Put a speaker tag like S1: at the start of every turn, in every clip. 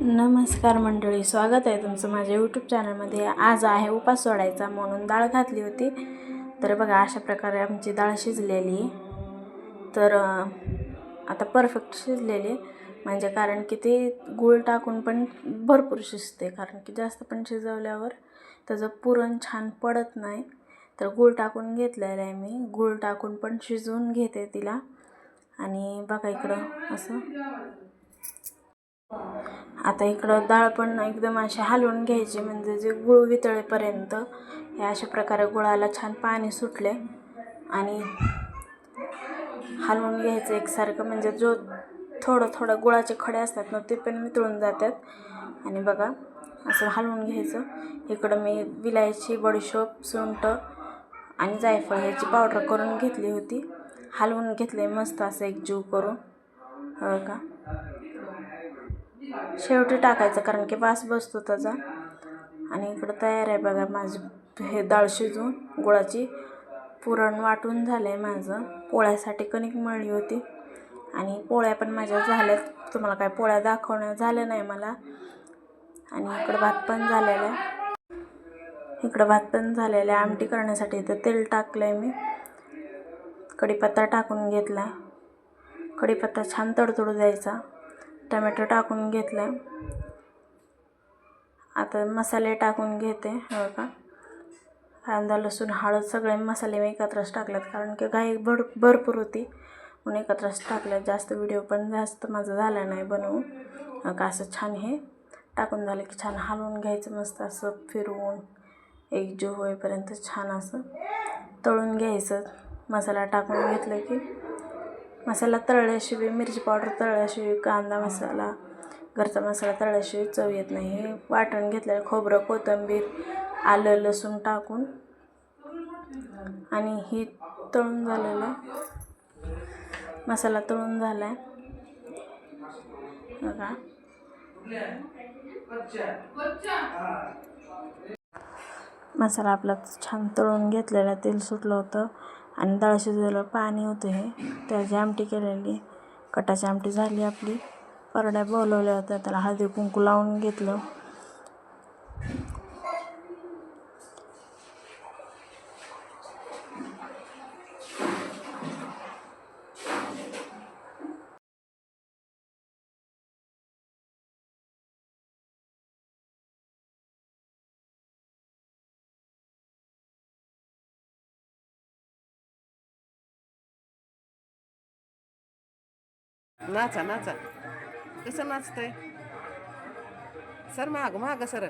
S1: नमस्कार मंडळी, स्वागत आहे तुमचं माझ्या यूट्यूब चॅनलमध्ये. आज आहे उपास सोडायचा म्हणून डाळ घातली होती. तर बघा अशा प्रकारे आमची डाळ शिजलेली. तर आता परफेक्ट शिजलेली म्हणजे कारण की ते गूळ टाकून पण भरपूर शिजते, कारण की जास्त पण शिजवल्यावर त्याचं पुरण छान पडत नाही. तर गूळ टाकून घेतलेलं आहे मी. गूळ टाकून पण शिजवून घेते तिला. आणि बघा इकडं असं आता इकडं डाळ पण एकदम अशी हलवून घ्यायची, म्हणजे जे गुळ वितळेपर्यंत. हे अशा प्रकारे गुळाला छान पाणी सुटले आणि हलवून घ्यायचं एकसारखं, म्हणजे जो थोडं गुळाचे खडे असतात ना ते पण वितळून जातात. आणि बघा असं हलवून घ्यायचं. इकडं मी विलायची, बडीशोप, सुंठ आणि जायफळ ह्याची पावडर करून घेतली होती. हलवून घेतले मस्त असं एकजीव करून. हो का, शेवटी टाकायचं कारण की वास बसतो त्याचा. आणि इकडं तयार आहे बघा माझी हे डाळ शिजून. गुळाची पुरण वाटून झालं आहे माझं. पोळ्यासाठी कणिक मळली होती आणि पोळ्या पण माझ्या झाल्यात. तुम्हाला काय पोळ्या दाखवणं झालं नाही मला. आणि इकडं भात पण झालेलं आहे. आमटी करण्यासाठी इथं तेल टाकलं आहे मी. कढीपत्ता टाकून घेतला. कढीपत्ता छान तडतडू द्यायचा. टमॅटो टाकून घेतला. आता मसाले टाकून घेते. हो का, कांदा, लसूण, हळद सगळे मसाले मी एकत्रच टाकलेत, कारण की घाई भरपूर होती म्हणून एकत्रच टाकल्यात. जास्त व्हिडिओ पण जास्त माझा झाला नाही बनवून. का असं छान हे टाकून झालं की छान हलवून घ्यायचं, मस्त असं फिरवून एकजीव होईपर्यंत छान असं तळून घ्यायचं. मसाला टाकून घेतलं की मसाला तळल्याशिवाय, मिरची पावडर तळल्याशिवाय, कांदा मसाला, घरचा मसाला तळल्याशिवाय चव येत नाही. हे वाटण घेतलेलं खोबरं, कोथिंबीर, आलं, लसूण टाकून आणि ही तळून झालेलं मसाला तळून झाला आहे बघा. मसाला आपला छान तळून घेतलेला, तेल सुटलं होतं आणि डाळ शिजलेलं पाणी होतं. हे त्याची आमटी केलेली, कटाची आमटी झाली आपली. परड्या बोलवल्या होत्या, त्याला हळदी कुंकू लावून घेतलं.
S2: नाचा नाचा, कसं नाचतंय सर, माग सर.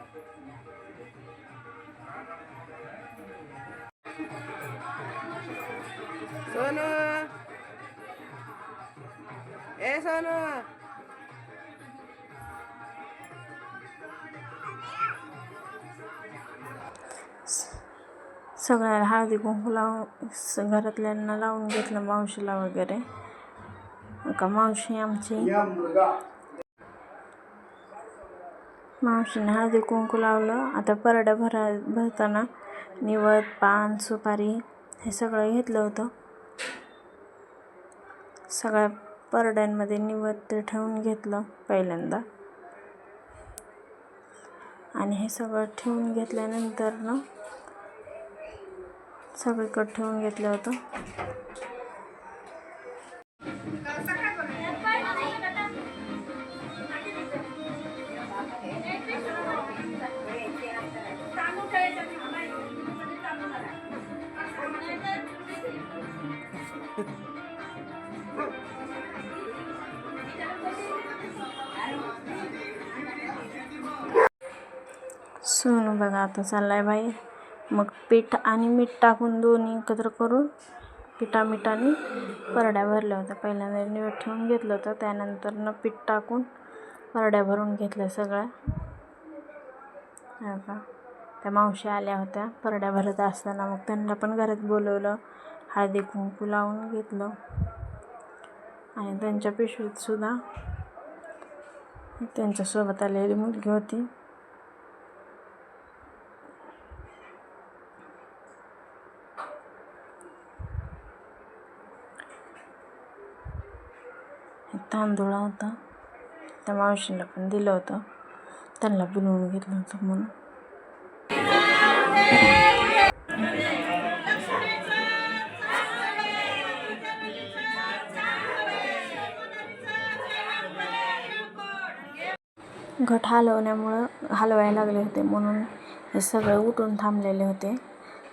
S2: सोनू, ए सोनू,
S1: सगळ्याला हळदी कुंकू लावून घरातल्यांना लावून घेतलं, मावशीला वगैरे. का मावशी आमची, मावशीने हळदी कुंकू लावलं. आता परड्या भरताना निवद, पान, सुपारी हे सगळं घेतलं होतं. सगळ्या परड्यांमध्ये निवद ते ठेवून घेतलं पहिल्यांदा. आणि हे सगळं ठेवून घेतल्यानंतर ना सगळीकडे ठेवून घेतलं होतं. सोनू बघा आता चाललाय बाई. मग पीठ आणि मीठ टाकून दोन्ही एकत्र करून मिठाने परड्या भरल्या होत्या. पहिल्यांदा निवड ठेवून घेतलं होतं, त्यानंतर पीठ टाकून परड्या भरून घेतल्या सगळ्या. का त्या मावशी आल्या होत्या परड्या भरत असताना, मग त्यांना पण घरात बोलवलं, हळदी कुंकू लावून घेतलं. आणि त्यांच्या पिशवीत सुद्धा त्यांच्यासोबत आलेली मुलगी होती. तांदूळ होता, त्या मावशीला पण दिलं होतं. त्यांना बोलवून घेतलं होतं म्हणून. घट हलवायला लागले होते म्हणून हे सगळे उठून थांबलेले होते.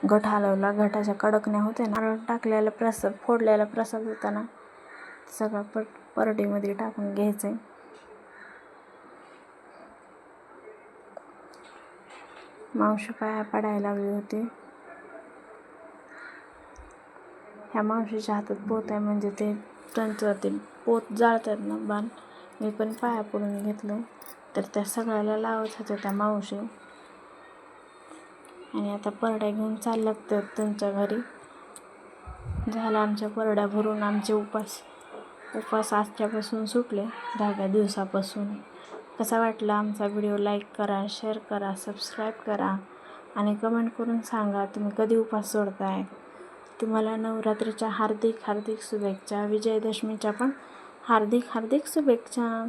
S1: घट हलवला, घटाच्या कडकण्या होत्या ना, नारळ टाकलेला प्रसाद, फोडलेला प्रसाद होता ना, सगळा परडीमध्ये टाकून घ्यायचं. मावशी पाया पडायला लागली होती. ह्या मावशीच्या हातात पोत आहे म्हणजे त्यांचं ते पोत जाळतात ना बाण, मी पण पाया पडून घेतलं. तर त्या सगळ्याला लावत होत्या त्या मावशी. आणि आता परड्या घेऊन चालल्यात तर त्यांच्या घरी. झालं आमच्या परड्या भरून. आमचे उपवास आजच्यापासून सुटले, 10व्या दिवसापासून. कसा वाटला आमचा व्हिडिओ? लाईक करा, शेअर करा, सबस्क्राईब करा आणि कमेंट करून सांगा तुम्ही कधी उपवास सोडताय. तुम्हाला नवरात्रीच्या हार्दिक शुभेच्छा. विजयादशमीच्या पण हार्दिक शुभेच्छा.